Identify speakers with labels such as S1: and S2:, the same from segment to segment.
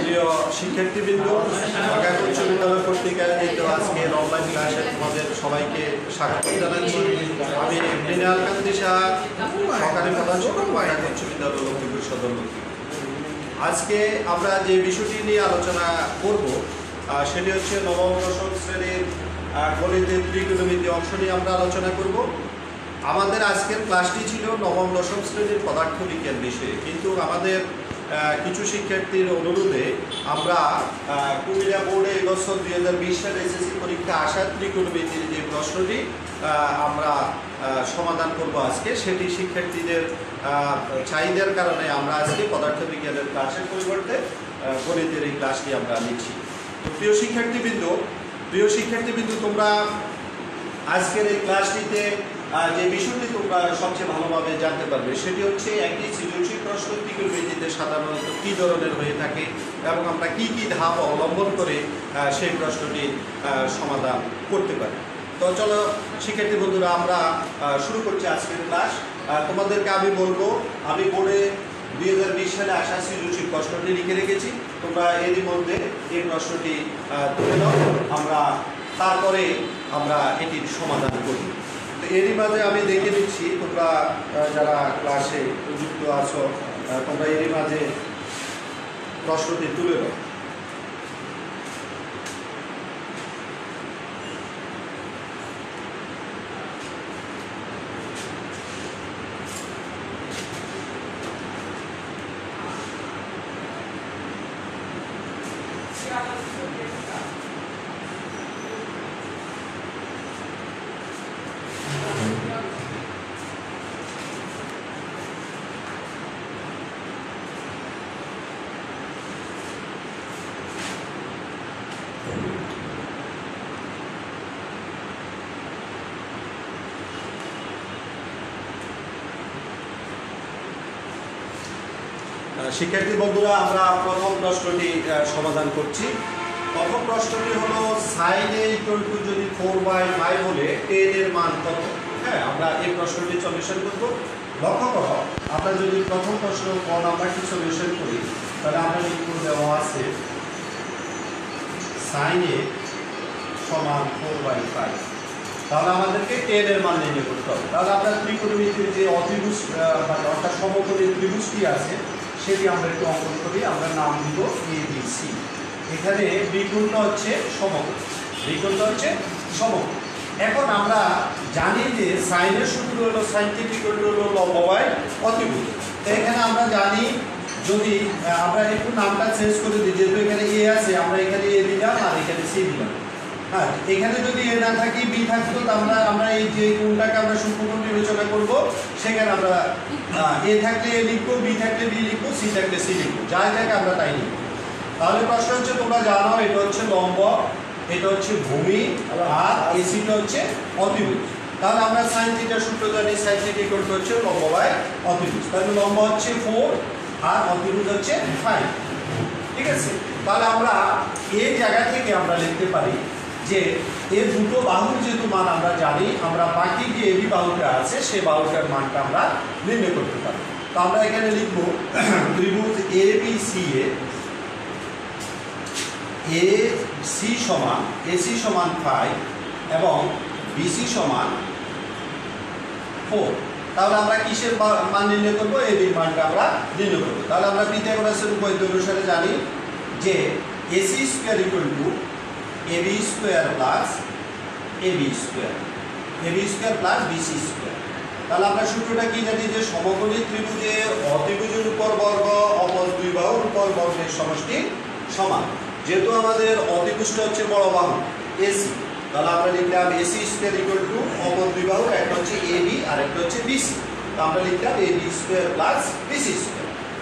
S1: প্রিয় শিক্ষার্থীবৃন্দ, ঢাকা উচ্চ বিদ্যালয় পত্রিকা এই তো আজকে অনলাইন ক্লাসে তোমাদের সবাইকে স্বাগত জানাচ্ছি। আমি মৃণাল কান্তি সাহা, সহকারী প্রধান শিক্ষক, ঢাকা উচ্চ বিদ্যালয় লক্ষ্মীপুর সদর লক্ষ্মীপুর। আজকে আমরা যে বিষয়টি নিয়ে আলোচনা করব সেটি হচ্ছে নবম দশম শ্রেণীর গণিতের ত্রিকোণমিতি অংশ নিয়ে আমরা আলোচনা করব। আমাদের আজকের ক্লাসটি ছিল নবম দশম শ্রেণীর পদার্থবিজ্ঞান বিষয়ে, কিন্তু আমাদের কিছু শিক্ষার্থীর অনুরোধে আমরা কুমিল্লা বোর্ডে এবছর 2020 সালে এসএসসি পরীক্ষা আসার ত্রিকোণমিতির যে প্রশ্নটি আমরা সমাধান করব আজকে, সেটি শিক্ষার্থীদের চাহিদার কারণে আমরা আজকে পদার্থবিজ্ঞানের ক্লাসের পরিবর্তে গণিতের এই ক্লাসটি আমরা নিচ্ছি। তো প্রিয় শিক্ষার্থীবৃন্দ, তোমরা আজকের এই ক্লাসটিতে যে বিষয়টি তোমরা সবচেয়ে ভালোভাবে জানতে পারবে সেটি হচ্ছে একটি সৃজনশীল প্রশ্ন ত্রিকোণমিতিতে সাধারণত কী ধরনের হয়ে থাকে এবং আমরা কি কি ধাপ অবলম্বন করে সেই প্রশ্নটি সমাধান করতে পারি। তো চলো শিক্ষার্থী বন্ধুরা, আমরা শুরু করছি আজকের ক্লাস। তোমাদেরকে আমি বলবো, আমি বোর্ডে 2020 সালে আসা সৃজনশীল প্রশ্নটি লিখে রেখেছি, তোমরা এরই মধ্যে এই প্রশ্নটি তুলে নাও, তারপরে আমরা এটির সমাধান করি। তো এরই মাঝে আমি দেখে দিচ্ছি তোমরা যারা ক্লাসে যুক্ত আছো, তোমরা এরই মাঝে প্রশ্নটি তুলে নাও। শিক্ষার্থী বন্ধুরা, আমরা প্রথম প্রশ্নটি সমাধান করছি। প্রথম প্রশ্নটি হলো sin a = যদি 4/5 হলে tan এর মান কত? হ্যাঁ, আমরা এই প্রশ্নটি সলিউশন করব। লক্ষ্য করো, আমরা যদি প্রথম প্রশ্ন ক নাম্বারটি সলিউশন করি, তাহলে আমরা লিখব, দেওয়া আছে sin a = 4/5। তাহলে আমাদেরকে tan এর মান নির্ণয় করতে হবে। তাহলে আমরা ত্রিকোণমিতির যে অতিভুজ অর্থাৎ সমকোণী ত্রিভুজটি আছে সেটি আমরা একটু অঙ্কন করি। আমরা নাম দিব ABC। এখানে বিকোণটা হচ্ছে সমকোণ, এখন আমরা জানি যে সাইনের সূত্র হলো sin θ = লম্ব/অতিভুজ। তো এখানে আমরা জানি, যদি আমরা একটু নামটা চেঞ্জ করে দিই, যেহেতু এখানে a আছে, আমরা এখানে a দিলাম আর এখানে c দিলাম। হ্যাঁ, এখানে যদি a না থাকি b থাকতো, আমরা এই যে কোণটাকে আমরা সূক্ষ্মকোণ বিবেচনা করব, সেখানে আমরা a থাকলে a লিখবো, b থাকলে b লিখবো, c থাকলে c লিখবো, যাই থাকে আমরা তাই লিখবো। তাহলে প্রশ্ন হচ্ছে, তোমরা জানো এটা হচ্ছে লম্ব, এটা হচ্ছে ভূমি, আর এসিটা হচ্ছে অতিভুজ। তাহলে আমরা sin θ সূত্র জানি, sin θ হচ্ছে লম্ব/অতিভুজ। তাহলে লম্ব হচ্ছে 4 আর অতিভুজ হচ্ছে 5। ঠিক আছে, তাহলে আমরা এই জায়গা থেকে আমরা লিখতে পারি যে এর দুটো বাহুর যেহেতু মান আমরা জানি, আমরা বাকি যে এবি বাহুটা আছে সেই বাহুটার মানটা আমরা নির্ণয় করতে পারি। তো আমরা এখানে লিখব ত্রিভুজ ABC এ AC সমান 5 এবং BC সমান 4। তাহলে আমরা কিসের মান নির্ণয় করব? এবির মানটা আমরা নির্ণয় করব। তাহলে আমরা পিথাগোরাসের উপপাদ্য অনুসারে জানি যে AC² = AB² + BC²। তাহলে আমরা সূত্রটা কি জানি, যে সমকোণী ত্রিভুজে অতিভুজের উপর বর্গ অপর দুই বাহুর উপর বর্গের সমষ্টি সমান। যেহেতু আমাদের অতিভুজটা হচ্ছে বড় বাহু AC, তাহলে আমরা লিখলাম AC² = অপর দুই বাহু, একটা হচ্ছে AB আর একটা হচ্ছে BC। তো আমরা লিখলাম AB² + BC²।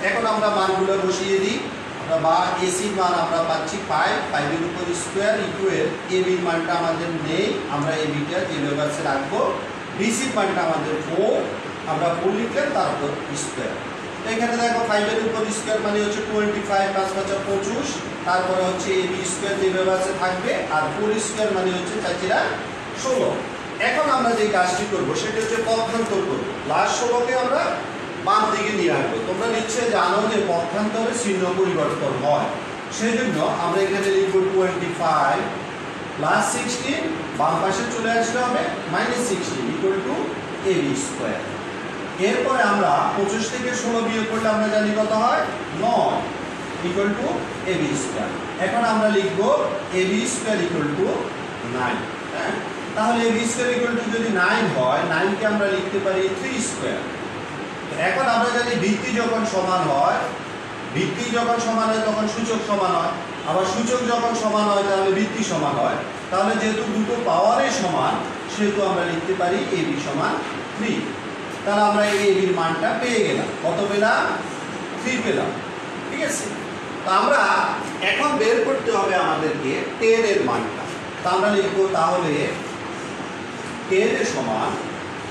S1: এখন আমরা মানগুলো বসিয়ে দিই। বা এসির মান আমরা পাচ্ছি 5 এর উপর স্কোয়ার ইকুয়াল এবির মানটা আমাদের নেই, আমরা এবিটা যেভাবে আছে রাখবো। বিসির মানটা আমাদের 4, আমরা 4 লিখলাম, তারপর স্কোয়ার। তো এখানে দেখো 5 এর উপর স্কোয়ার মানে হচ্ছে 25, 5 5 25, তারপরে হচ্ছে এবি স্কোয়ার যেভাবে আছে থাকবে, আর 4 স্কোয়ার মানে হচ্ছে 4 16। এখন আমরা যে কাজটি করব সেটা হচ্ছে পক্ষান্তর করব। লাস্ট 16কে আমরা বাম দিকে নিয়ে আসবো। তোমরা নিশ্চয়ই জানো যে পক্ষান্তরে চিহ্ন পরিবর্তন হয়, সেই জন্য আমরা এখানে লিখবো 25 প্লাস 16, বাম পাশে চলে আসলে হবে -16 ইকুয়াল টু ab স্কয়ার। এরপরে আমরা 25 থেকে 16 বিয়োগ করলে আমরা জানি কত হয় 9 ইকুয়াল টু ab স্কয়ার। এখন আমরা লিখবো ab স্কয়ার ইকুয়াল টু 9। হ্যাঁ, তাহলে ab স্কয়ার ইকুয়াল টু যদি 9 হয়, 9 কে আমরা লিখতে পারি 3 স্কয়ার। এখন আমরা জানি ভিত্তি যখন সমান হয়, ভিত্তি যখন সমান হয় তখন সূচক সমান হয়, আবার সূচক যখন সমান হয় তাহলে ভিত্তি সমান হয়। তাহলে যেহেতু দুটো পাওয়ারে সমান, সেহেতু আমরা লিখতে পারি ab সমান 3। তাহলে আমরা এই ab এর মানটা পেয়ে গেলাম। কত পেলাম? 3 পেলাম। ঠিক আছে, তো আমরা এখন বের করতে হবে আমাদেরকে 10 এর মানটা। তা আমরা লিখবো তাহলে 10 এর সমান,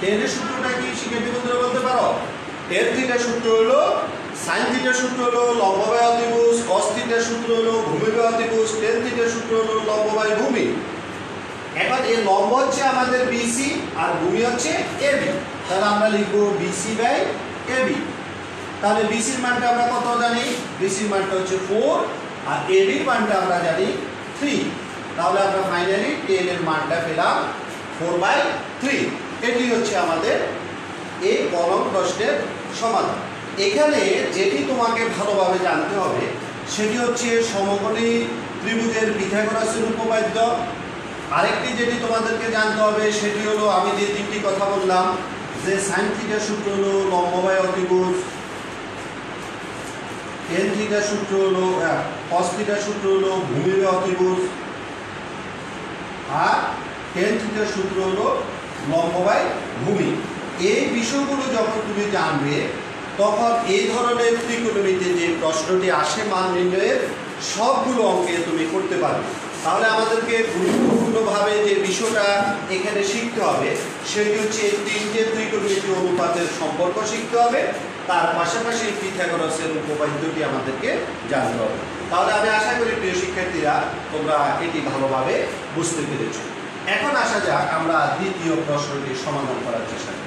S1: 10 এর সূত্রটা কি শিক্ষার্থী বন্ধুরা বলতে পারো? tan থিটার সূত্র হলো sin থিটার সূত্র হলো লম্ব বাই অতিভুজ, cos থিটার সূত্র হলো ভূমি বাই অতিভুজ, tan থিটার সূত্র হলো লম্ব বাই ভূমি। এখন এই লম্ব হচ্ছে আমাদের BC আর ভূমি হচ্ছে AB, তাহলে আমরা লিখব BC বাই AB। তাহলে BC এর মানটা আমরা কত জানি? BC এর মানটা হচ্ছে 4 আর AB এর মানটা আমরা জানি 3। তাহলে আমরা ফাইনালি 10 এর মানটা পেলাম 4/3। এটি হচ্ছে আমাদের এই কলম প্রশ্নের সমাধান। এখানে যেটি তোমাকে ভালোভাবে জানতে হবে সেটি হচ্ছে সমকোণী ত্রিভুজের পিথাগোরাসের উপপাদ্য। আরেকটি যেটি তোমাদেরকে জানতে হবে সেটি হলো আমি যে তিনটি কথা বললাম, যে sin থিটার সূত্র হলো লম্ব বাই অতিভুজ, tan থিটার সূত্র হলো cos থিটার সূত্র হলো ভূমি বাই অতিভুজ, আর tan থিটার সূত্র হলো লম্ব বাই ভূমি। এই বিষয়গুলো যখন তুমি জানবে তখন এই ধরনের ত্রিকোণমিতিতে যে প্রশ্নটি আসে মান নির্ণয়ের সবগুলো অঙ্কে তুমি করতে পারবে। তাহলে আমাদেরকে গুরুত্বপূর্ণভাবে যে বিষয়টা এখানে শিখতে হবে সেটি হচ্ছে তিনটে ত্রিকোণমিতি অনুপাতের সম্পর্ক শিখতে হবে, তার পাশাপাশি পিথাগোরাসের উপপাদ্যটি আমাদেরকে জানতে হবে। তাহলে আমি আশা করি প্রিয় শিক্ষার্থীরা তোমরা এটি ভালোভাবে বুঝতে পেরেছো। এখন আসা যাক আমরা দ্বিতীয় প্রশ্নটি সমাধান করার চেষ্টা করি।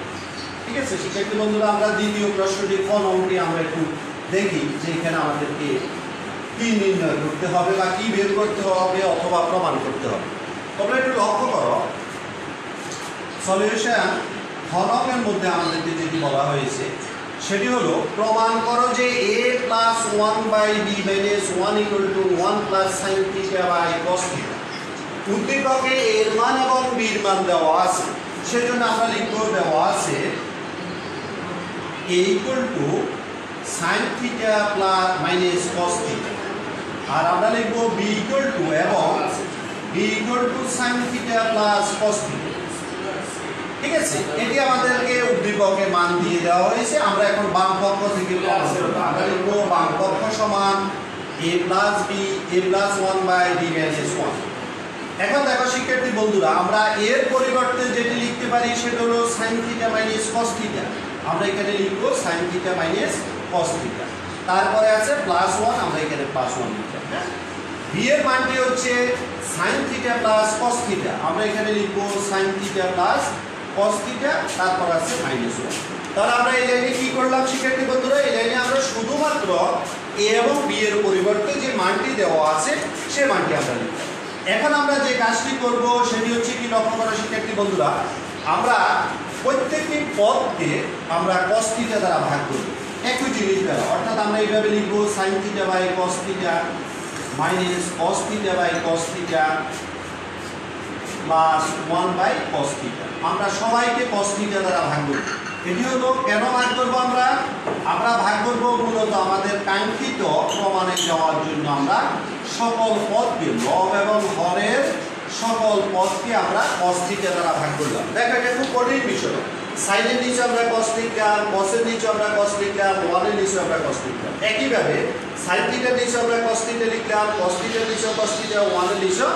S1: ঠিক আছে শিক্ষার্থী বন্ধুরা, আমরা দ্বিতীয় প্রশ্নটি কোন অঙ্কটি আমরা একটু দেখি যে এখানে আমাদেরকে কি নির্ণয় করতে হবে বা কি বের করতে হবে অথবা প্রমাণ করতে হবে। তোমরা একটু লক্ষ্য করো, সলিউশন ঘনকের মধ্যে আমাদেরকে যেটি বলা হয়েছে সেটি হলো প্রমাণ করো যে a plus 1/b minus 1 equal to 1 plus sin theta by cos theta. উদ্দীপকে এর মান এবং b এর মান দেওয়া আছে, সেজন্য আমরা লিখব দেওয়া আছে a equal to sin theta plus minus cos theta, আর আমরা লিখব b ইকুয়াল টু এবং b equal to sin theta plus cos theta. ঠিক আছে, এটি আমাদেরকে উদ্দীপকে মান দিয়ে দেওয়া হয়েছে। আমরা এখন বাম পক্ষ থেকে আমরা লিখব বাম পক্ষ সমান a plus b a plus 1/b minus 1। এখন দেখো শিক্ষার্থী বন্ধুরা, আমরা এর পরিবর্তে যেটি লিখতে পারি সেটা হলো sin theta minus cos theta. আমরা এখানে লিখব sin theta minus cos theta, তারপরে আছে প্লাস 1, আমরা এখানে প্লাস 1 লিখব। হ্যাঁ, b এর মানটি হচ্ছে sin theta plus cos theta, আমরা এখানে লিখব sin theta plus cos theta, তারপর আছে মাইনাস 1। তাহলে আমরা এই লাইনে কি করলাম শিক্ষার্থী বন্ধুরা? এই লাইনে আমরা শুধুমাত্র a এবং b এর পরিবর্তে যে মানটি দেওয়া আছে সেই মানটি আমরা লিখব। এখন আমরা যে কাজটি করব সেটি হচ্ছে কি লক্ষ্য করা শিক্ষার্থী বন্ধুরা, আমরা প্রত্যেকটি পদকে আমরা cos থিটা দ্বারা ভাগ করব একই জিনিস দ্বারা। অর্থাৎ আমরা এইভাবে লিখব sin theta by cos theta minus cos theta by cos theta plus 1/cos theta. আমরা সবাইকে cos থিটা দ্বারা ভাগ করব। এটি হলো কেন ভাগ করব? আমরা ভাগ করব মূলত আমাদের কাঙ্ক্ষিত প্রমাণে যাওয়ার জন্য। আমরা সকল পদকে লব এবং হরের সকল পদকে আমরা cos থিটা দ্বারা ভাগ করলাম। দেখো এটা খুব কঠিন বিষয়। সাইনের নিচে আমরা cos থিটা, cos-এর নিচে আমরা cos থিটা, 1-এর নিচে আমরা cos থিটা। একইভাবে sin থিটার নিচে আমরা cos থিটা লিখলাম, cos থিটার নিচে cos থিটা, 1-এর নিচে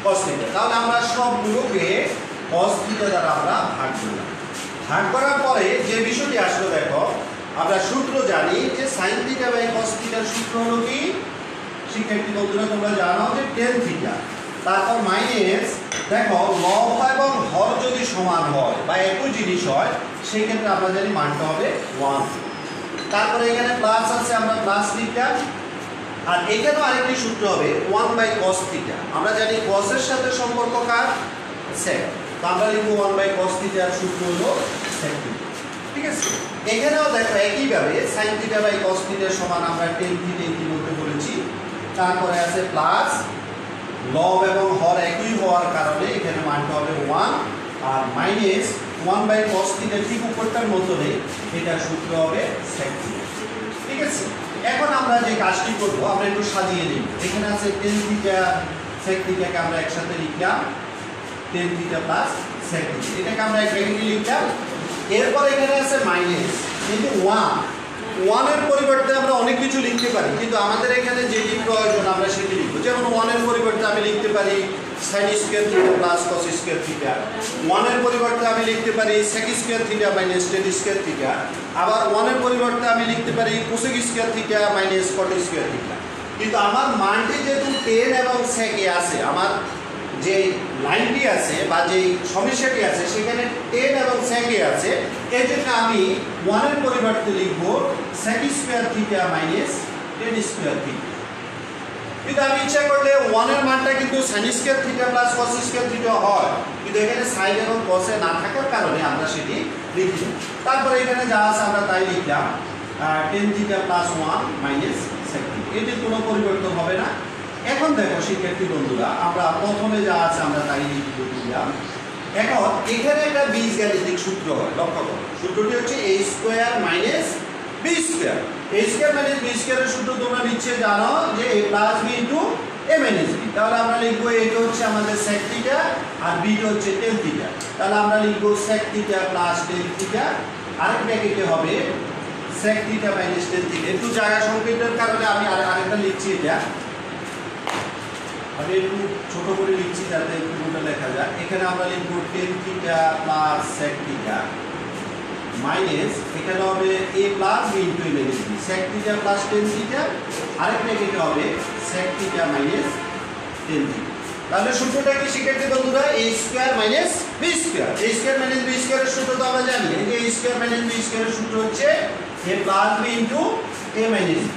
S1: cos থিটা। তাহলে আমরা সবগুলোকে cos থিটা দ্বারা আমরা ভাগ করলাম। ভাগ করার পরে যে বিষয়টি আসলো, দেখো আমরা সূত্র জানি যে sin থিটা বাই cos থিটার সূত্র হলো কি শিক্ষার্থী বন্ধুরা? তোমরা জানো যে tan থিটা, তারপর মাইনাস, দেখো লব এবং হর যদি সমান হয় বা একই জিনিস হয় সেই ক্ষেত্রে আমরা জানি মানটা হবে 1। তারপরে এখানে প্লাস আছে, আমরা প্লাস লিখলাম। আর এখানেও আরেকটি সূত্র হবে 1/cos θ। আমরা জানি cos এর সাথে সম্পর্ক কার? sec। তো আমরা লিখব 1/cos θ এর সূত্র হলো sec θ। ঠিক আছে, এখানেও দেখো একইভাবে sin θ/cos θ সমান আমরা tan θ ইতিমধ্যে বলেছি। তারপরে আছে প্লাস, লব এবং হর একই হওয়ার কারণে এখানে মানটা হবে 1, আর মাইনাস 1/cos θ ঠিক উপরটার মতো নেই, এটার সূত্র হবে sec θ। ঠিক আছে, এখন আমরা যে কাজটি করব আমরা একটু সাজিয়ে নিই। এখানে আছে tan θ sec θ কে আমরা একসাথে লিখলাম tan θ প্লাস sec θ, এটাকে আমরা এক ব্র্যাকেটে লিখলাম। এরপর এখানে আছে মাইনাস, কিন্তু 1 এর পরিবর্তে আমরা অনেক কিছু লিখতে পারি, কিন্তু আমাদের এখানে যেটি প্রয়োজন আমরা সেটি লিখব। যেমন 1 এর পরিবর্তে আমি লিখতে পারি sin square θ plus cos square θ। 1 এর পরিবর্তে আমি লিখতে পারি sec square θ minus tan square θ। আবার 1 এর পরিবর্তে আমি লিখতে পারি cosec square θ minus cot square θ। কিন্তু আমার মানটি যেহেতু tan এবং sec এ আছে, আমার যে লাইনটি আছে বা যে সমস্যাটি আছে সেখানে tan এবং sec এ আছে, এই জন্য আমি 1 এর পরিবর্তে লিখব sec square θ minus tan square θ। কিন্তু আমি ইচ্ছা করলে 1 এর মানটা কিন্তু sin square θ plus cos square θ হয়, কিন্তু এখানে sin এবং cos এ না থাকার কারণে আমরা সেটি লিখি। তারপরে এখানে যা আছে আমরা তাই লিখলাম tan θ প্লাস 1 মাইনাস sec θ, এটির কোনো পরিবর্তন হবে না। এখন দেখো শিক্ষার্থী বন্ধুরা, আমরা প্রথমে যা আছে আমরা তাই লিখলাম। এখন এখানে একটা বীজগাণিতিক সূত্র হয়, লক্ষ্য করো। সূত্রটি হচ্ছে a square minus b square. a square minus b স্কয়ারের সূত্র তোমরা নিশ্চয়ই জানো যে a plus b into a minus b। তাহলে আমরা লিখবো এটা হচ্ছে আমাদের sec θ আর b টা হচ্ছে tan θ। তাহলে আমরা লিখবো sec θ প্লাস tan θ, আরেক ব্র্যাকেটে হবে sec θ মাইনাস tan θ। একটু জায়গা সংকীর্ণের কারণে আমি আরেকটা লিখছি, এটা আমি একটু ছোট করে লিখছি যাতে পুরোটা লেখা যায়। এখানে আমরা লিখব tan θ প্লাস sec θ মাইনাস, এখানে হবে a plus b into a minus b, sec θ plus tan θ, আরেক ব্র্যাকেটে হবে sec θ মাইনাস tan θ। তাহলে সূত্রটা কি শিক্ষার্থী বন্ধুরা? a square minus b square. a square minus b স্কয়ারের সূত্র তো আমরা জানি, এই যে a স্কয়ার মাইনাস b স্কয়ারের সূত্র হচ্ছে a plus b into a minus b।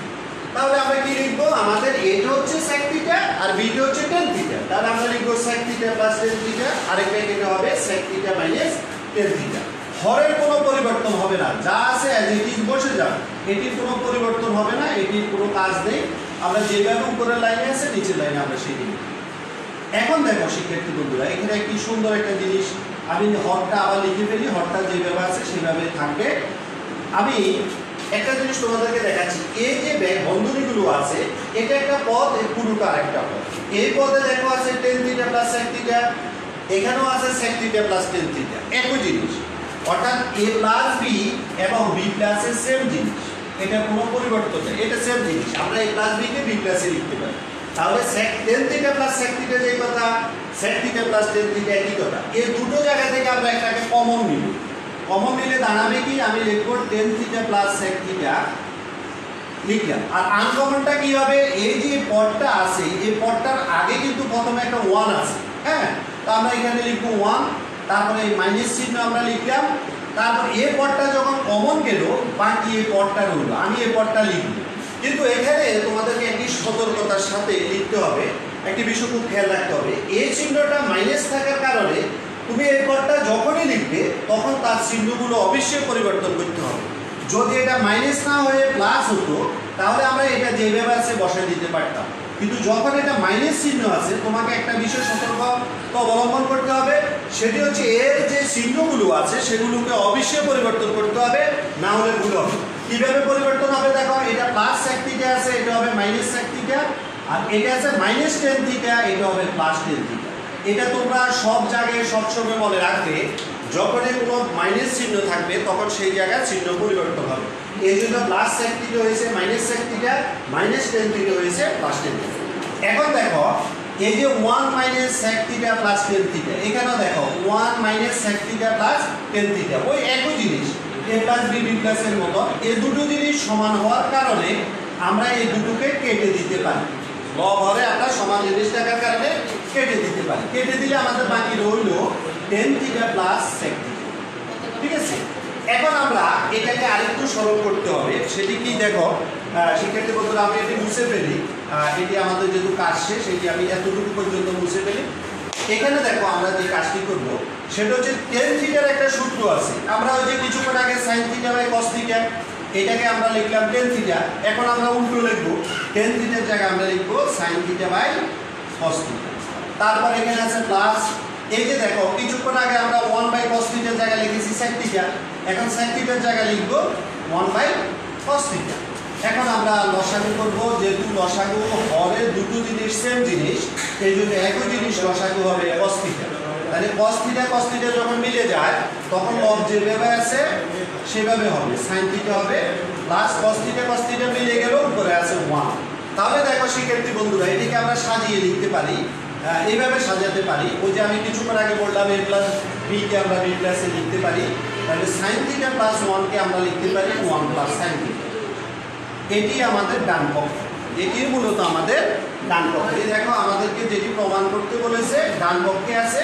S1: তাহলে আমরা কি লিখবো? আমাদের এটা হচ্ছে sec θ আর b টা হচ্ছে tan θ। তাহলে আমরা লিখবো sec θ প্লাস tan θ, আরেক ব্র্যাকেটে হবে sec θ মাইনাস tan θ। হরের কোনো পরিবর্তন হবে না, যা আছে অ্যাজ ইট ইজ বসে যাবে, এটির কোনো পরিবর্তন হবে না, এটির কোনো কাজ নেই। আমরা যেভাবে উপরের লাইনে আছে নিচের লাইনে আমরা সেটি লিখব। এখন দেখো শিক্ষার্থী বন্ধুরা, এখানে একটি সুন্দর একটা জিনিস, আমি হরটা আবার লিখে ফেলি, হরটা যেভাবে আছে সেভাবে থাকবে। আমি একটা জিনিস তোমাদেরকে দেখাচ্ছি, এই যে বন্ধনীগুলো আছে এটা একটা পদ, এই পুরোটা আরেকটা পদ। এই পদে দেখো আছে tan θ প্লাস sec θ, এখানেও আছে sec θ প্লাস tan θ, একই জিনিস। অর্থাৎ a প্লাস b এবং b প্লাস এর সেম জিনিস, এটা কোনো পরিবর্তন নেই, এটা সেম জিনিস। আমরা a প্লাস b কে b প্লাস এ লিখতে পারি। তাহলে sec tan θ প্লাস sec θ যেই কথা, sec θ প্লাস tan θ একই কথা। এই দুটো জায়গা থেকে আমরা একটাকে কমন নিব। কমন নিলে দাঁড়াবে কি? আমি লিখব tan θ প্লাস sec θ লিখলাম। আর আনকমনটা কি হবে? এই যে পদটা আছে, এই পদটার আগে কিন্তু প্রথমে একটা 1 আছে, হ্যাঁ? তো আমরা এখানে লিখব 1, তারপরে এই মাইনাস চিহ্ন আমরা লিখলাম। তারপর এই পদটা যখন কমন গেল, বাকি এই পদটা রইল, আমি এই পদটা লিখব। কিন্তু এখানে তোমাদেরকে একটি সতর্কতার সাথে লিখতে হবে, একটি বিষয় খুব খেয়াল রাখতে হবে। এই চিহ্নটা মাইনাস থাকার কারণে তুমি এই পদটা যখনই লিখবে তখন তার চিহ্নগুলো অবশ্যই পরিবর্তন করতে হবে। যদি এটা মাইনাস না হয়ে প্লাস হতো তাহলে আমরা এটা যেভাবে আছে বসায় দিতে পারতাম, কিন্তু যখন এটা মাইনাস চিহ্ন আছে তোমাকে একটা বিষয় সতর্কতা অবলম্বন করতে হবে, সেটি হচ্ছে এর যে চিহ্নগুলো আছে সেগুলোকে অবশ্যই পরিবর্তন করতে হবে, না হলে ভুল হবে। কিভাবে পরিবর্তন হবে দেখো, এটা প্লাস sec θ আছে, এটা হবে মাইনাস sec θ, আর এটা আছে মাইনাস tan θ, এটা হবে প্লাস tan θ। এটা তোমরা সব জায়গায় সবসময় মনে রাখবে, যখনই কোনো মাইনাস চিহ্ন থাকবে তখন সেই জায়গায় চিহ্ন পরিবর্তন হবে। এই জন্য প্লাস sec θ হয়েছে মাইনাস sec θ, মাইনাস tan θ হয়েছে প্লাস tan θ। এখন দেখো এই যে 1 মাইনাস sec θ প্লাস tan θ, এখানেও দেখো 1 মাইনাস sec θ প্লাস tan θ, ওই একই জিনিস, a plus b b plus এর মতো। এই দুটো জিনিস সমান হওয়ার কারণে আমরা এই দুটোকে কেটে দিতে পারি, লব হরে আমরা সমান জিনিস থাকার কারণে কেটে দিতে পারি। কেটে দিলে আমাদের বাকি রইল tan θ প্লাস sec θ। ঠিক আছে, এখন আমরা এটাকে আরেকটু সরল করতে হবে, সেটি কি দেখো শিক্ষার্থী বন্ধুরা, আমি এটি মুছে ফেলি। এটি আমাদের যেহেতু কাজ শেষ, এটি আমি এতটুকু পর্যন্ত মুছে ফেলি। এখানে দেখো আমরা যে কাজটি করব সেটা হচ্ছে টেন থিটার একটা সূত্র আছে। আমরা ওই যে কিছুক্ষণ আগে sine theta by cos theta, এটাকে আমরা লিখলাম টেন থিটা। এখন আমরা উল্টো লিখবো, টেন থিটার জায়গায় আমরা লিখবো sine theta by cos theta. তারপর এখানে আছে প্লাস, এই যে দেখো কিছুক্ষণ আগে আমরা 1 বাই cos থিটার জায়গায় লিখেছি sec থিটা, এখন sec থিটার জায়গায় লিখব 1 বাই cos থিটা। এখন আমরা লসাগু করব, যেহেতু লসাগু হরে দুটো জিনিস সেম জিনিস, এই জন্য একই জিনিস লসাগু হবে cos থিটা। তাহলে cos থিটা যখন মিলে যায় তখন লব যেভাবে আছে সেভাবে হবে, sin থিটা হবে প্লাস cos থিটা মিলে গেল, উপরে আছে 1। তাহলে দেখো শিক্ষার্থী বন্ধুরা, এটিকে আমরা সাজিয়ে লিখতে পারি, এইভাবে সাজাতে পারি। ওই যে আমি কিছুক্ষণ আগে বললাম a প্লাস b কে আমরা b প্লাসে লিখতে পারি, তাহলে sin থিটা প্লাস 1 কে আমরা লিখতে পারি 1 প্লাস sin থিটা। এটি আমাদের ডান পক্ষ, এটি মূলত আমাদের ডান পক্ষ। এই দেখো আমাদেরকে যেটি প্রমাণ করতে বলেছে ডান পক্ষে আছে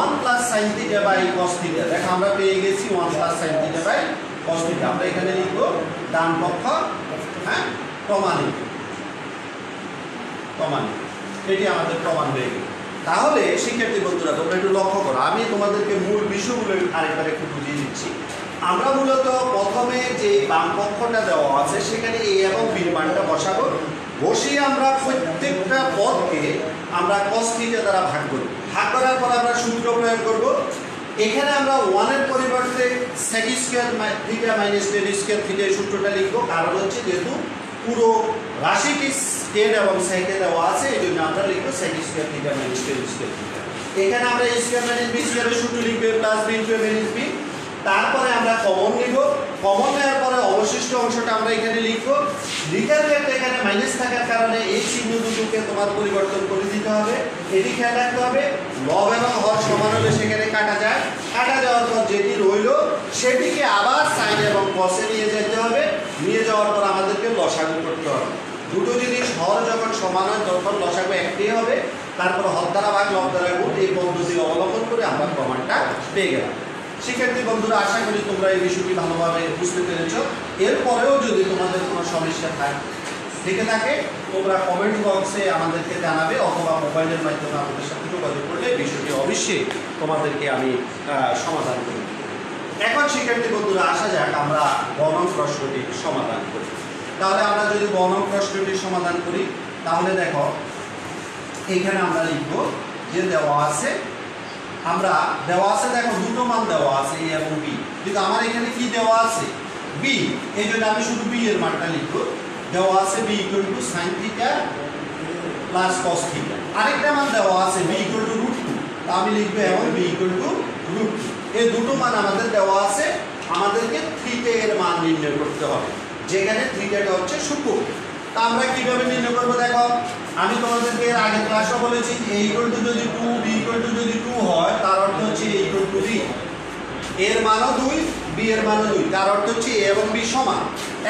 S1: 1 plus sin theta by cos theta. দেখো আমরা পেয়ে গেছি 1 plus sin theta by cos theta. আমরা এখানে লিখব ডান পক্ষ, হ্যাঁ, প্রমাণিত, এটি আমাদের প্রমাণ হয়ে গেল। তাহলে শিক্ষার্থী বন্ধুরা তোমরা একটু লক্ষ্য করো, আমি তোমাদেরকে মূল বিষয়গুলো আরেকবার একটু বুঝিয়ে দিচ্ছি। আমরা মূলত প্রথমে যে বাম পক্ষটা দেওয়া আছে সেখানে a এবং b এর মানটা বসাবো, বসিয়ে আমরা প্রত্যেকটা পদকে আমরা cos থিটা দ্বারা ভাগ করব। ভাগ করার পর আমরা সূত্র প্রয়োগ করব। এখানে আমরা 1 এর পরিবর্তে sec square theta minus tan square theta এই সূত্রটা লিখব, কারণ হচ্ছে যেহেতু পুরো রাশিটি tan এবং sec এ দেওয়া আছে, এই জন্য আমরা লিখব sec square theta minus tan square theta. এখানে আমরা a স্কয়ার মাইনাস b স্কয়ারের সূত্র লিখব, plus b into a minus b। তারপরে আমরা কমন নিব, কমন নেওয়ার পরে অবশিষ্ট অংশটা আমরা এখানে লিখব। লিখার ক্ষেত্রে এখানে মাইনাস থাকার কারণে এই চিহ্ন দুটোকে তোমার পরিবর্তন করে দিতে হবে, এটি খেয়াল রাখতে হবে। লব এবং হর সমান হলে সেখানে কাটা যায়, কাটা যাওয়ার পর যেটি রইল সেটিকে আবার সাইন এবং কসে নিয়ে যেতে হবে, নিয়ে যাওয়ার পর আমাদেরকে লসাগু করতে হবে। দুটো জিনিস হর যখন সমান হয় তখন লসাগু একটাই হবে, তারপর হর দ্বারা ভাগ লব দ্বারা গুণ, এই পদ্ধতি অবলম্বন করে আমরা প্রমাণটা পেয়ে গেলাম। শিক্ষার্থী বন্ধুরা আশা করি তোমরা এই বিষয়টি ভালোভাবে বুঝতে পেরেছ। এরপরেও যদি তোমাদের কোনো সমস্যা থেকে থাকে তোমরা কমেন্ট বক্সে আমাদেরকে জানাবে, অথবা মোবাইলের মাধ্যমে আমাদের সাথে যোগাযোগ করলে বিষয়টি অবশ্যই তোমাদেরকে আমি সমাধান করি। এখন শিক্ষার্থী বন্ধুরা আসা যাক আমরা গণন প্রশ্নটির সমাধান করি। তাহলে আমরা যদি গণন প্রশ্নটির সমাধান করি তাহলে দেখো এখানে আমরা লিখব যে দেওয়া আছে দেখো দুটো মান দেওয়া আছে a এবং b, কিন্তু আমার এখানে কি দেওয়া আছে b, এই জন্য আমি শুধু b এর মানটা লিখব। দেওয়া আছে b equal to sin theta plus cos theta. আরেকটা মান দেওয়া আছে b ইকুয়াল টু √2, আমি লিখব এবং b ইকুয়াল টু √2। এই দুটো মান আমাদের দেওয়া আছে, আমাদেরকে থিটা এর মান নির্ণয় করতে হবে, যেখানে থিটাটা হচ্ছে সূচক। তা আমরা কিভাবে নির্ণয় করব দেখো, আমি তোমাদেরকে আগে ক্লাসে বলেছি a ইকুয়াল টু যদি 2 b ইকুয়াল টু যদি 2 হয় তার অর্থ হচ্ছে a ইকুয়াল টু b, এর মানও 2 b এর মানও 2, তার অর্থ হচ্ছে a এবং b সমান।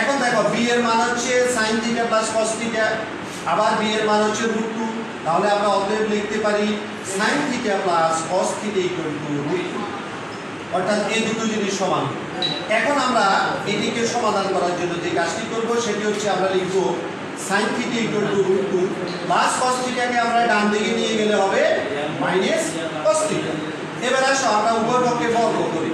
S1: এখন দেখো b এর মান হচ্ছে sin theta plus cos theta, আবার b এর মান হচ্ছে √2, তাহলে আমরা অতএব লিখতে পারি sin theta plus cos theta equal to √2, অর্থাৎ এই দুটো জিনিস সমান। এখন আমরা এটিকে সমাধান করার জন্য যে কাজটি করব সেটি হচ্ছে আমরা লিখব sin theta equal to √2 plus cos থিটাকে আমরা ডান দিকে নিয়ে গেলে হবে মাইনাস cos থিটা। এবার আসো আমরা উভয় পক্ষে বর্গ করি,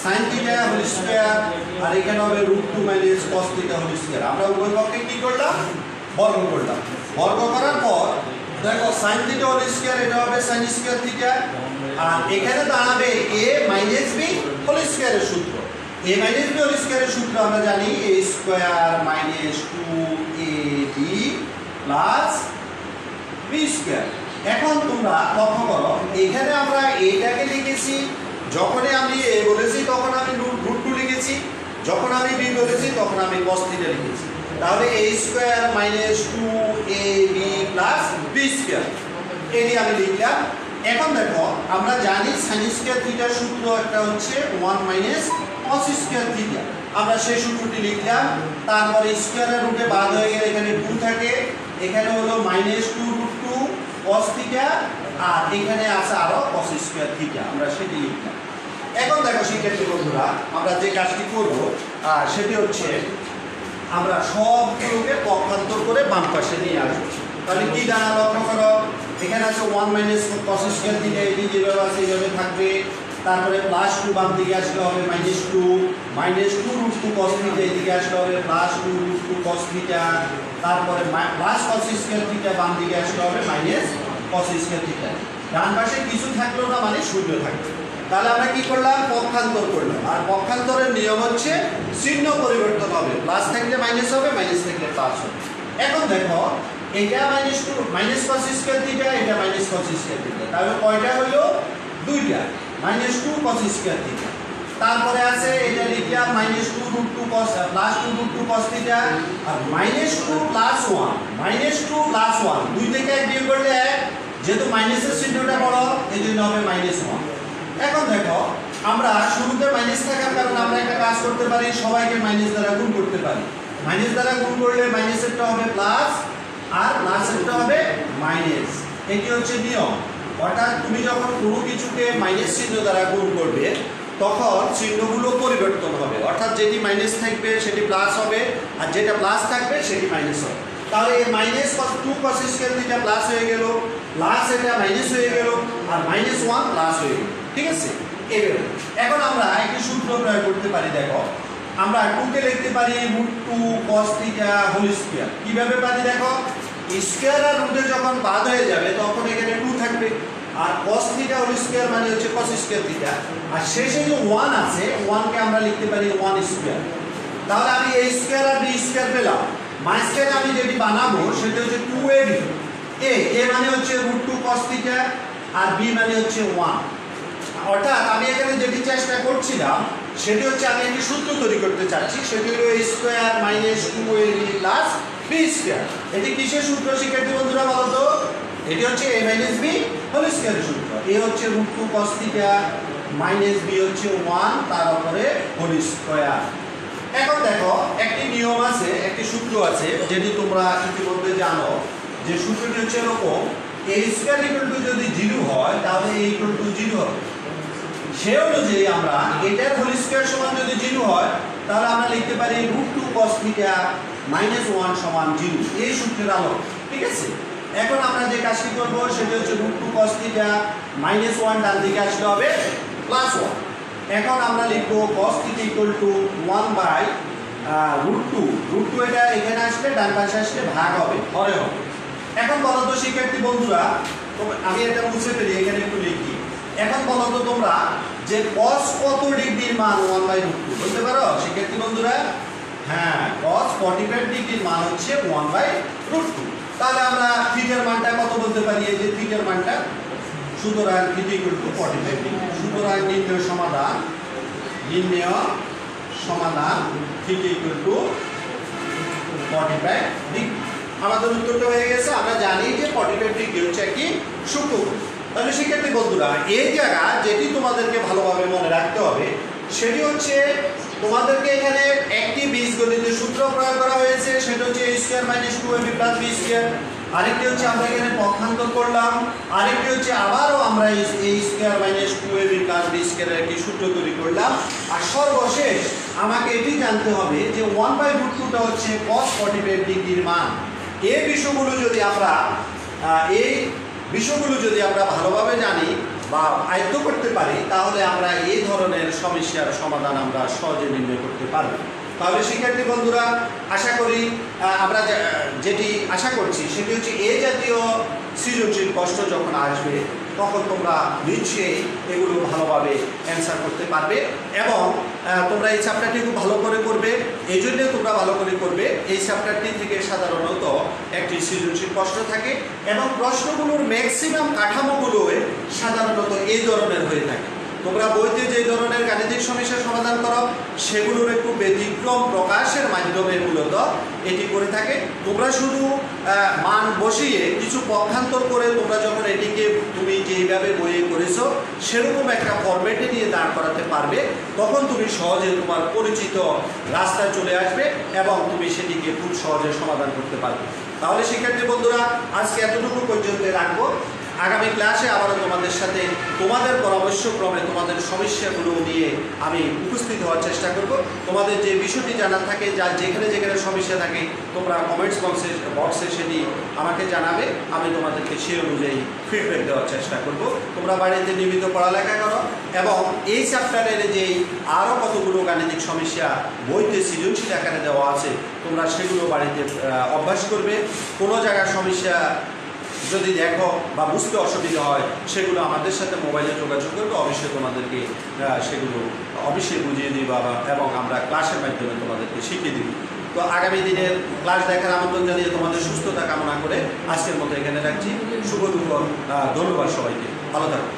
S1: sin থিটা হোল স্কয়ার আর এখানে হবে √2 minus cos theta whole square. আমরা উভয় পক্ষে কি করলাম, বর্গ করলাম। বর্গ করার পর দেখো sin থিটা হোল স্কয়ার এটা হবে sin স্কয়ার থিটা, আর এখানে দাঁড়াবে a মাইনাস b হোল স্কয়ারের সূত্র। a মাইনাস b হোল স্কয়ারের সূত্র আমরা জানি a square minus 2ab plus b square. এখন তোমরা লক্ষ্য করো এখানে আমরা এটাকে লিখেছি, যখনই আমি a বলেছি তখন আমি √2 লিখেছি, যখন আমি b বলেছি তখন আমি cos থিটা লিখেছি। তাহলে a square minus 2ab plus b square এটি আমি লিখলাম। এখন দেখো আমরা জানি sin স্কয়ার থিটার সূত্র একটা হচ্ছে 1 মাইনাস cos স্কয়ার থিটা, আমরা সেই সূত্রটি লিখলাম। তারপরে স্কয়ারের রুটে বাদ হয়ে গেলে এখানে 2 থাকে, এখানে হলো মাইনাস 2√2 cos থিটা, আর এখানে আছে আরো cos স্কয়ার থিটা, আমরা সেটি লিখলাম। এখন দেখো শিক্ষার্থী বন্ধুরা, আমরা যে কাজটি করব সেটি হচ্ছে আমরা সবগুলোকে পক্ষান্তর করে বাম পাশে নিয়ে আসবো। তাহলে কি দাঁড়া লক্ষ্য করো, এখানে আছে 1 মাইনাস cos স্কয়ার থিটা, এটি যেভাবে আছে এইভাবে থাকবে। তারপরে প্লাস 2 বাম দিকে আসলে হবে -2, -2 রুট 2 cos থিটা, এদিকে আসলে হবে +2 রুট 2 cos থিটা। তারপরে প্লাস cos স্কয়ার থিটা বাম দিকে আসলে হবে cos স্কয়ার থিটা। ডান পাশে কিছু থাকলো না, মানে শূন্য থাকবে। তাহলে আমরা কি করলাম, পক্ষান্তর করলাম। আর পক্ষান্তরের নিয়ম হচ্ছে চিহ্ন পরিবর্তন হবে, প্লাস থাকলে মাইনাস হবে, মাইনাস থাকলে প্লাস হবে। এখন দেখো এটা -2 cos স্কয়ার থিটা, এটা cos স্কয়ার থিটা, তাহলে কয়টা হলো, দুইটা, -2 cos স্কয়ার থিটা। তারপরে আছে এটা লিখলাম -2 root 2 cos +2 root 2 cos theta, আর -2 প্লাস 1, -2 প্লাস 1, 2 থেকে 1 বিয়োগ করলে 1, যেহেতু মাইনাসের চিহ্নটা বড় এজন্য হবে -1। এখন দেখো আমরা শুরুতে মাইনাস থাকার কারণে আমরা একটা কাজ করতে পারি, সবাইকে মাইনাস দ্বারা গুণ করতে পারি। মাইনাস দ্বারা গুণ করলে মাইনাসেরটা হবে প্লাস আর প্লাসেরটা হবে মাইনাস। এটি হচ্ছে নিয়ম। অর্থাৎ তুমি যখন কোনো কিছুকে মাইনাস চিহ্ন দ্বারা গুণ করবে তখন চিহ্নগুলো পরিবর্তন হবে, অর্থাৎ যেটি মাইনাস থাকবে সেটি প্লাস হবে, আর যেটা প্লাস থাকবে সেটি মাইনাস হবে। তাহলে এই -2 cos স্কয়ার থিটা প্লাস হয়ে গেল, প্লাস এটা মাইনাস হয়ে গেল, আর -1 প্লাস হয়ে গেল। ঠিক আছে, এভাবে। এখন আমরা একটি সূত্র প্রয়োগ করতে পারি। দেখো আমরা 2 কে লিখতে পারি √2 cos থিটা হোল স্কয়ার। কিভাবে পারি দেখো, স্কয়ার আর রুটে যখন বাদ হয়ে যাবে তখন এখানে 2 থাকবে, আর cos থিটা হোল স্কয়ার মানে হচ্ছে cos স্কয়ার থিটা, আর শেষে যে 1 আছে 1 কে আমরা লিখতে পারি 1 স্কয়ার। তাহলে আমি a স্কয়ার আর b স্কয়ার পেলাম। মাঝখানে আমি যেটি বানাবো সেটা হচ্ছে 2ab। a মানে হচ্ছে √2 cos থিটা আর b মানে হচ্ছে 1। অর্থাৎ আমি এখানে যেটি চেষ্টা করছিলাম সেটি হচ্ছে আমি একটি সূত্র তৈরি করতে চাচ্ছি, সেটি হলো a square -2ab plus b square. এটি কিসের সূত্র শিক্ষার্থী বন্ধুরা বলো তো? এটি হচ্ছে a - b হোল স্কয়ারের সূত্র। a হচ্ছে √2 cos থিটা, -b হচ্ছে 1, তার উপরে হোল স্কয়ার। এখন দেখো একটি নিয়ম আছে, একটি সূত্র আছে যেটি তোমরা ইতিমধ্যে জানো, যে সূত্রটি হচ্ছে এরকম, a স্কয়ার যদি 0 হয় তাহলে a 0 হবে। সে অনুযায়ী আমরা এটার হোল স্কয়ার সমান যদি 0 হয় তাহলে আমরা লিখতে পারি √2 cos থিটা -1 সমান 0, এই সূত্রের আলো। ঠিক আছে, এখন আমরা যে কাজটি করব সেটা হচ্ছে √2 cos থিটা -1 ডান দিকে আসলে হবে +1। এখন আমরা লিখব cos থিটা = 1/√2 এটা এখানে আসলে ডান পাশে আসলে ভাগ হবে, হরে হবে। এখন বলো তো শিক্ষার্থী বন্ধুরা, আমি এটা মুছে ফেলি, এখানে একটু লিখি। এখন বলো তো তোমরা যে cos কত ডিগ্রির মান 1/√2 বলতে পারো শিক্ষার্থী বন্ধুরা? হ্যাঁ, cos 45 ডিগ্রির মান হচ্ছে 1/√2। তাহলে আমরা থিটার মানটা কত বলতে পারি? এই যে থিটার মানটা, সুতরাং থিটা = 45 ডিগ্রি। সুতরাং নির্ণয় সমাধান থিটা = 45 ডিগ্রি। আমাদের উত্তরটা হয়ে গেছে। আমরা জানি যে 45 ডিগ্রি হচ্ছে একটি সূক্ষ্মকোণ। তাহলে শিক্ষার্থী বন্ধুরা, এই জায়গা যেটি তোমাদেরকে ভালোভাবে মনে রাখতে হবে সেটি হচ্ছে তোমাদেরকে এখানে একটি বীজগণিতের সূত্র প্রয়োগ করা হয়েছে, সেটা হচ্ছে a square - 2ab + b square. আরেকটি হচ্ছে আমরা এখানে পক্ষান্তর করলাম, আরেকটি হচ্ছে আবারও আমরা a স্কয়ার - 2ab + b স্কয়ারের একটি সূত্র তৈরি করলাম। আর সর্বশেষ আমাকে এটি জানতে হবে যে 1/√2টা হচ্ছে cos 45 ডিগ্রির মান। এই বিষয়গুলো যদি আমরা ভালোভাবে জানি বা আয়ত্ত করতে পারি তাহলে আমরা এই ধরনের সমস্যার সমাধান আমরা সহজে নির্ণয় করতে পারব। তাহলে শিক্ষার্থী বন্ধুরা, আশা করি আমরা যেটি আশা করছি সেটি হচ্ছে এই জাতীয় সৃজনশীল প্রশ্ন যখন আসবে তখন তোমরা নিশ্চয়ই এগুলো ভালোভাবে অ্যান্সার করতে পারবে, এবং তোমরা এই চ্যাপ্টারটি খুব ভালো করে করবে। এই জন্য তোমরা ভালো করে করবে, এই চ্যাপ্টারটি থেকে সাধারণত একটি সৃজনশীল প্রশ্ন থাকে এবং প্রশ্নগুলোর ম্যাক্সিমাম কাঠামোগুলো সাধারণত এই ধরনের হয়ে থাকে। তোমরা বইতে যে ধরনের গাণিতিক সমস্যার সমাধান করো সেগুলোর একটু ব্যতিক্রম প্রকাশের মাধ্যমে মূলত এটি করে থাকে। তোমরা শুধু মান বসিয়ে কিছু পক্ষান্তর করে তোমরা যখন এটিকে তুমি যেইভাবে বইয়ে করেছো সেরকম একটা ফরম্যাটে নিয়ে দাঁড় করাতে পারবে, তখন তুমি সহজে তোমার পরিচিত রাস্তায় চলে আসবে এবং তুমি সেটিকে খুব সহজে সমাধান করতে পারবে। তাহলে শিক্ষার্থী বন্ধুরা, আজকে এতটুকু পর্যন্ত রাখবো। আগামী ক্লাসে আবারও তোমাদের সাথে তোমাদের পরামর্শক্রমে তোমাদের সমস্যাগুলো নিয়ে আমি উপস্থিত হওয়ার চেষ্টা করব। তোমাদের যে বিষয়টি জানার থাকে, যা যেখানে যেখানে সমস্যা থাকে তোমরা কমেন্টস বক্সে সেটি আমাকে জানাবে, আমি তোমাদেরকে সেই অনুযায়ী ফিডব্যাক দেওয়ার চেষ্টা করব। তোমরা বাড়িতে নিয়মিত পড়ালেখা করো এবং এই চ্যাপ্টারের যেই আরও কতগুলো গাণিতিক সমস্যা বইতে সৃজনশীল আকারে দেওয়া আছে তোমরা সেগুলো বাড়িতে অভ্যাস করবে। কোনো জায়গার সমস্যা যদি দেখো বা বুঝতে অসুবিধা হয় সেগুলো আমাদের সাথে মোবাইলে যোগাযোগ করবে, অবশ্যই তোমাদেরকে সেগুলো অবশ্যই বুঝিয়ে দিই এবং আমরা ক্লাসের মাধ্যমে তোমাদেরকে শিখিয়ে দিব। তো আগামী দিনের ক্লাস দেখার আমন্ত্রণ জানিয়ে তোমাদের সুস্থতা কামনা করে আজকের মতো এখানে রাখছি। শুভ দুপুর, ধন্যবাদ সবাইকে, ভালো থাকো।